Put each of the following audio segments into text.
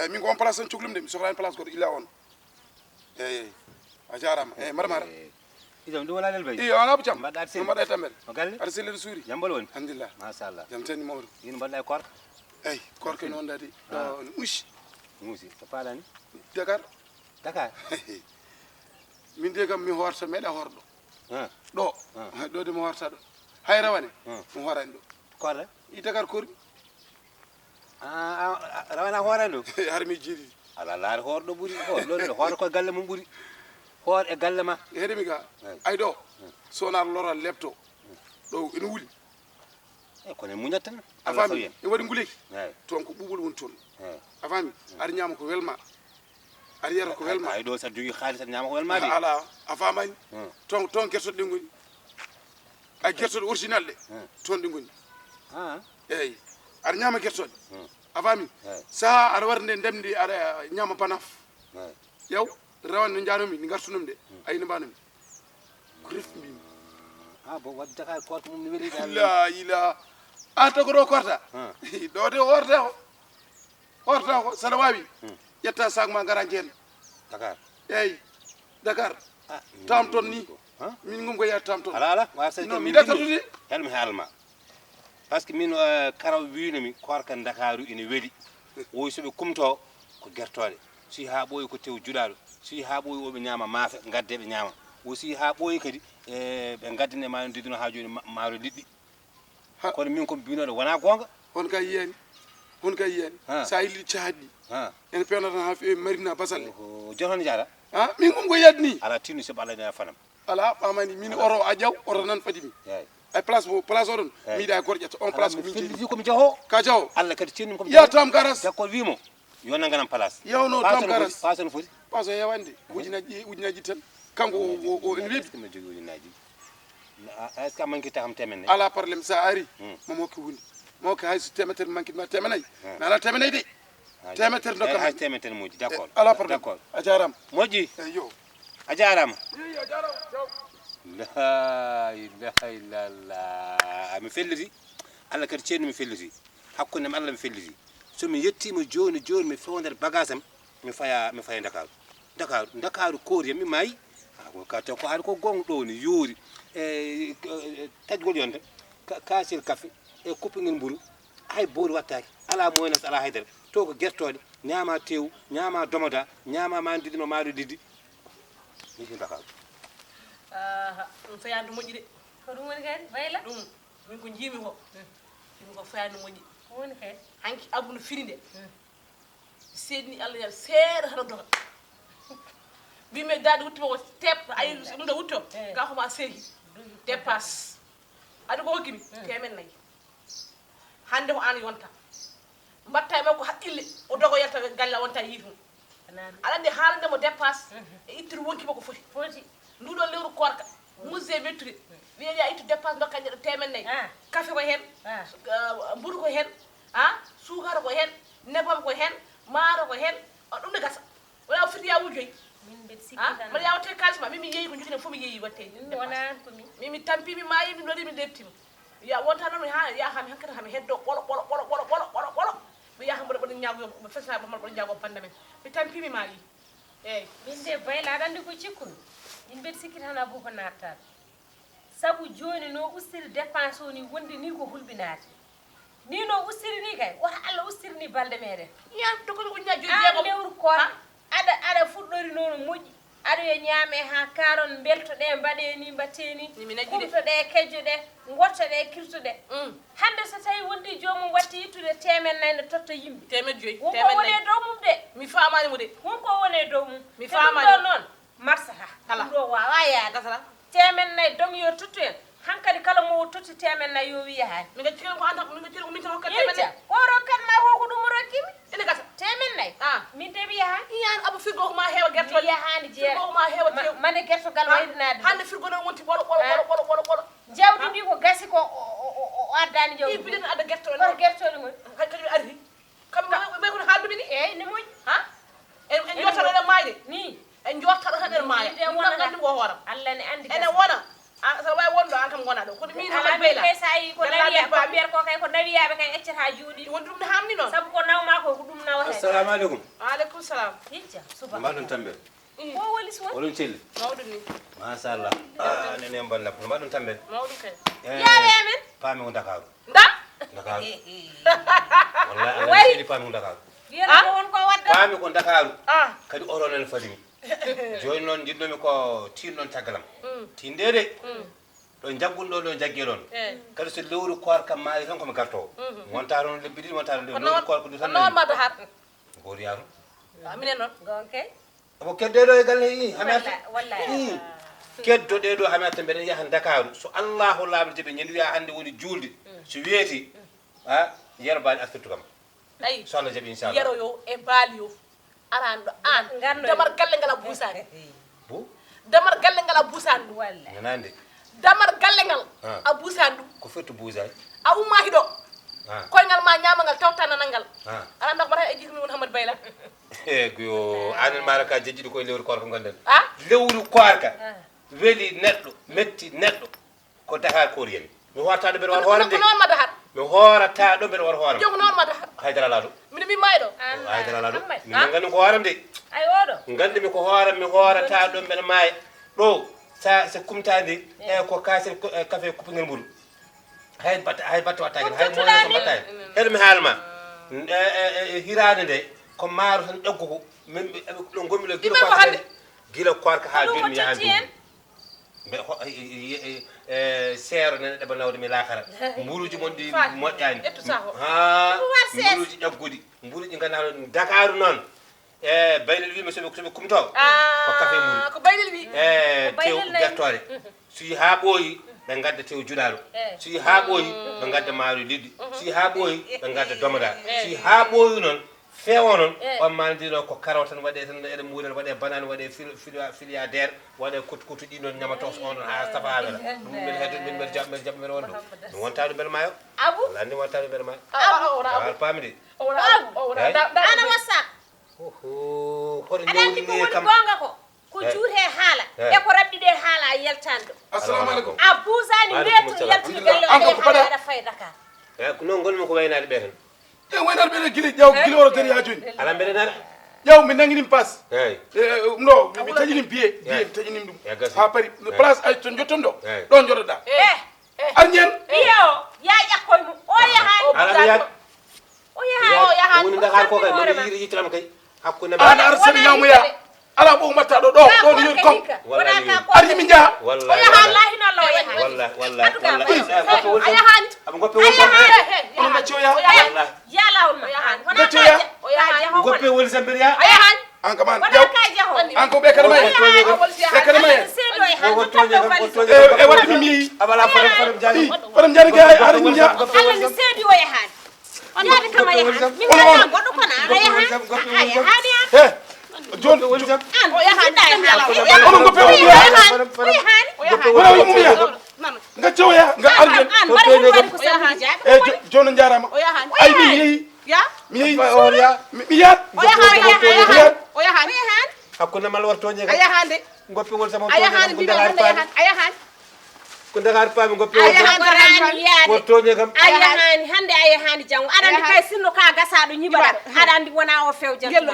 eyyi min ko on place tan cuklum de mi sohlani place goto illa on eyyi a jarama eyyi mbaɗa idam ɗum wona lel bay iyo ala jam mbaɗɗa no mbaɗa e tampere o galle aɗa sellede suuri jambal woni alhamdulillah machallah jam tani mawɗo ino mbaɗɗa e korka eyyi korka noon dadi ɗo ne usti muusi so falani Dakar Dakar min de kam mi horta meeɗa horɗo ɗo Ah. ɗo de mi horta ɗo hay rawane mi horani ɗo korle i Dakar kormi rawana hoorani ɗo har mi jiiɗi ala laari hoorɗo ɓuuri ɗo hoore koye galle mum ɓuuri hoor e galle ma heɗemi ga ay ɗo sonar loral lepto ɗo ene wuuli kono e muñat tan a faami ene waɗi nguleyki eyi toon ko ɓuɓol woni toon eyi a faami aɗa ñaama ko welma aɗa yiyata ko welma ay ɗo saɗa jogui haalis aɗa ñaama ko welmade ala a famani toon guertoɗe ɗe goni ay guertoɗe original ɗe toon ɗe goni eyyi aɗa ñaama guertoɗe a faami saha aɗa wara nde ndemdi aɗa ñaama banaf yaw rawane no janomi ndi gartunomi de ayi no mbanomi ko refti mbimi bon wadde Dakar korka mum ne weeli la ila a tago ɗo korta ɗo de horta ko saɗa wawi ƴetta sac ma gara jeen Dakar eyyi Dakar tam ton ni min gom ko yiyata tam ton ala wasa non mi ɗattatude helmi haalma par ce que min karaw winomi korka Dakaru ene weeli woy soɓe kumto ko guertoɗe si ha ɓooyi ko tew juɗaɗo si ha ɓooyi oɓe ñaama maafe gadde ɓe ñaama o si ha ɓooyi kadi ɓe gaddane ma didino ha joni maaro liɗɗi kono min komi binoɗo wona gonga hon ka yiyani sa yilli cahaɗi ene pewnata ha fewi marina basalle joton jaara min gom ko yiyade ni ala tinno soɓe allah nena fanam ala ɓamani min oro a ƴaw oro nan fadimi ay place oɗon mi yiiɗa e gorƴata on place komin jeeɗi komi jaho ka jaho allah kadi tinnum komi ya tam garas d'accord wimo yo nanganam place yawno tam garas pasono foti paso hewande ujunaji tan kanko o ene weebi mi jogui ujunaji est ce que a manque ta kam temenne ala probléme sa ari momo hokki hunde mo hokki hayso temetere manquima temenayi mi ala temenayi de temetere dokkam hay temetere moƴƴi d' accord ala probléme d'accord a jarama moƴƴi eyyo a jarama eyi a jarama jaw la ilaha illallah mi felliti allah kadi ceerno mi felliti hakkude mi allah mi felliti somi yettima joni mi fewndere bagage am mi faya Dakaru koori yam mi maayi ka taw ko haali ko gonga ɗo ni yoori e tajgol yonde kaasel café e kuppingel mburu hay boori wattaki ala moynas ala haydara to ko guertoɗe ñaama tew ñaama domoda ñaama ma didino maaro diddi mi fi Dakaru ɗum fayandu moƴƴi de ko ɗum woni kadi wayla ɗum min ko jiimi ko fayandu moƴƴi ko woni kadi hanki abunu fini nde seedni allah yal seeɗa tan doga mbimi daade wuttimo ko tep ayi ɗum ɗo wutto ga koma seehi dépasse aɗa ko hokkimi temen 4 hande ko an yonta mbatta e makko haqqille o dogo yalta galle wonta yiitum aɗa andi haalandemo dépasse e ittude wonkima ko foti nduɗo lewru korka musée wettude wiyeɗi a ittu dépasse dokka jeɗo temen 4 café ko hen mburu ko hen sukara ko hen nebam ko hen maaro ko hen ɗum ne gasa wona foti ya wujoyi min mbeɗa sikki tan mbaɗa yawte kalisma mimi yeeyi ko jogui fof mi yeeyi watte wona ko min mimi tampi mi maayi mi waɗi mi leptima ya wonta noon ha yahami hankkata hami heddo ɓolo mi yaha mboɗo ñaago fesna mboɗo ñaago banda men mi tampi mi maayi eyyi min de bayla aɗa andi ko cikkuno min mbeɗa sikki tan abou ko nattade saabu joni no ustiri dépense o ni wondi ni ko hulɓinade ni no ustiri ni kay wota allah ustiri ni balde meɗen yan to ko uñaji an lewru koota aɗa fuɗɗori nono moƴƴi aɗa yo ñaame ha karon beltoɗe mbaɗe ni mbatte ni kumtoɗe kejjoɗe gottoɗe kirtoɗe hande so tawi wondi jomum watti ittude 4 ne totta yimɓe 5 wonko wone dow mum de mi famanimo de wonko wone dow mum mi famani ɗo noon marsata ɗum ɗo wawa yaade 4 dong yo tottu en hankadi kala mo totti 4 yo wiya hay mi gacci ko anta mi gacci ko min tan hokka 4 ko rokkat ma ko ɗum rokkimi ene gasa 4 min de wiya hay yan abu firgo ko ma heewa gertol yahani jeera ko ma heewa tew mane gertogal waydinade hande firgo non wonti bolo jawdi ndi ko gasi ko o addani jawdi biɗen adda gertol ko gertol ngol kadi ardi kam be ko haalduɓe ni eyyi ne moƴƴi en jottata ɗen maayde ni en jottata tan ɗen maaya ɗum andi ko hooram allah ne andi ene wona saɗa wawi wonɗo an kam gona ɗo kono min ala hamat min beyla kay sa yi ko nawiya ko ɓiyer ko kay ko nawiyaɓe kay eccata juuɗi won ɗum ne hamni noon sabu ko nawma ko ko ɗum nawata assalamu alaikum aleykum salam hicca suba mbaɗon tambe o woli so olon celli mawɗum ni machallah nene mballa mbaɗon tambe mawɗum kay yawe amen paami ko dakaru nda dakaru wallahi ala Wari. seli paami ko dakaru wiyata ko won ko wadda paami ko dakaru ah kadi oronen fadimi joni noon jiɗnomi ko tinɗon caggalam tindede ɗo jaggunɗo ɗo jaggue ɗon kadi so lewru koor kam maayi tan komi gartowo wonta ɗon lebbi ɗiɗi wonta ɗon lewru koor ko ɗum tan noon madda hat goori yaaro minen noon gon kay abo keddeɗo e galle i hamata wallahi keddoɗeɗo hamata mbeɗen yaha dakaru so allahu laaɓi ɓe ñandi wiya hannde woni julde so weeti a yerobaani astirtu kam ayi so allah jaaɓi inchallah yero yo e baali yo aran ɗo an Ngarno damar galle ngal a buusani bo damar galle ngal a buusani ɗum wallahi nanande damar galle ngal Ah. a buusani ɗum ko fetto buusaji a ummaki ɗo Ah. koyngal ma ñamangal tawtananal ngal Ah. aɗa anda ko mbaɗa e jikmi won hamad bayla eyo anen maara ka jejjiɗi koye lewru koor ko gonɗen a lewru koorka weeli neɗɗo metti neɗɗo ko dakar kooriyeni mi hoorataɗo mbeɗa war hoorem de ko noon madda hat mi hoorataɗo mbeɗa war hoorem jogo noon madda hat haydara laɗo mine mi mayi ɗo haydara laɗo Ahmad. min gandi ko hoorem de ay oɗo gandimi ko hoorem mi hoorata ɗo mbeɗa maaya ɗo so kumtadi e ko kasel café kupingel mbuɗu hay batte wattaki hay mono so mbatta hen heɗo mi haalma hirade nde ko maaro tan ɗeggo ko min ɗo gommi ɗo Ɗimen ko hannde? gila korka ha Ɗum joni ko mi yaha totti en? mbe seero nene ɗeɓa nawde mi lakara mburuji mon ɗi Faati, moƴƴani ƴettu sac o. ha Ɗum war sees. mburuji ɗegguɗi mburuji ganduɗa dakaru noon e baylel wima soɓe kumto ko café mburu ko baylel wi e Ko tew baylel nayi. guertore so yi ha ɓooyi ɓe gadda tew juɗaɗo so yi ha ɓooyi ɓe gadda maaro liɗɗi so yi ha ɓooyi ɓe gadda domoda so yi ha ɓooyi noon feewo noon on mandino ko carotte tan waɗe tan eɗen muuɗen waɗe banane waɗe filiadére waɗe kutu ɗi noon ñamato on ha safa wela ɗum min hedde min mbeɗa jaɓa mbeɗa won ɗo mi wonta ɗum mbeɗa maayo abu walla andi wonta ɗum mbeɗa maayo wona wal paami de wona Hey. ana wassa oho hoto aɗa andi ko ñawdini woni kam gonga ko Eh. juute haala Eh. e ko rabɗiɗe haala a yaltani ɗo assalamu aleykum a buusani Waaleykum weeto salam. yaltude galle An ko o paɗa? aɗa fay Dakar noon gonmi ko waynaade ɓe tan e waynaɗo ɓeɗe guili ƴew guili oto tari ha joni ala mbeɗa nana ƴew mi nanguinim passe eyi no mi taƴinim pied mi taƴinim ɗum Ya gasi. ha paari place ay to jotton ɗo Eyi. ɗon joɗoɗa ar ñen biye o ya ƴakkoye mum o yahani ala mi yaad o yahani woni dakar ko kay mbeɗa yittanam kay hakkunde an ar seni ñamuya ala ɓo matta ɗo ɗo ɗon yoni kon ar yimi jaha walla o yahan lahinalla o yahani walla walla a yahani aɓe goppe woni onon gacci o yaha walla ya lawol ma wona Gaccio ya. o yaha goppe woni sam mbeɗa yaha a yahani an kaman wona ƴew ka jaho an ko ɓe kada ma ɓe kada ma en seeɗo e han Won to tanɗo toñe kam, walis won toñe e wadde mi yeeyi abala faram jani faram jani ga ar yimi jaha Allah ni seedi o yahani on yaade kama yahani min Onon- ganda goɗɗo kono aɗa yahani a yahani he joni an o yahani onon goppe o wiya o yahani wona wi mum yaha gacci o yaha ga ar jen an mbaɗa hen waɗi ko sabuji jaaɓe e joni jarama ay mi yeeyi mi yeeyi mi yaat o yahani hakkunde malla war toñe a kam yahande goppe woni sam a yahani ko mbiɗo dakar hande paami yahani a yahani ko dakar paami goppe a woni sam yahani yaade war toñe kam a yahani hande a yahani janggo aɗa andi kay sinno ka gasaɗo ñiɓaɗa aɗa andi wona o fewjan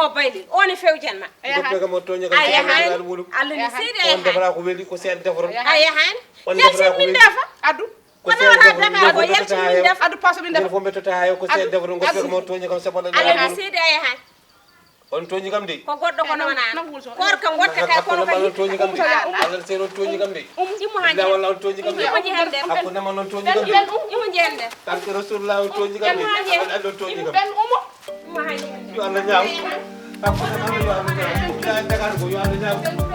o bayli oni fewjan ma goppe kam war toñe kam a yahani al muɗum Allah ni seedi a on yahani defara ko weeli ko seeɗa defaron a yahani On nden defara sin ko min weeli. defa addu ko wona seeɗa wona defaron Dakar o yalti min defa addu passe min nden defa fof mbettota hayo ko seeɗa defaron goppe kam war toñe kam sabaɗa Allah ni seedi a yahani on toñi kam de ko goɗɗo ko noon an nangu wulso. goto kam gotta kay kono hakkunde ma on toñi kam de kadi allah seeɗa on toñi kam de immo ha illa walla on toñi kam de imo jehen nder hakkunde ma on toñi kam de imo jehen nder barke rasulullah on toñi kam de allah on toñi kam imo ha yo allah ñaaw hakkunde ma yo allah ñaaw ya dakar ko yo allah ñaaw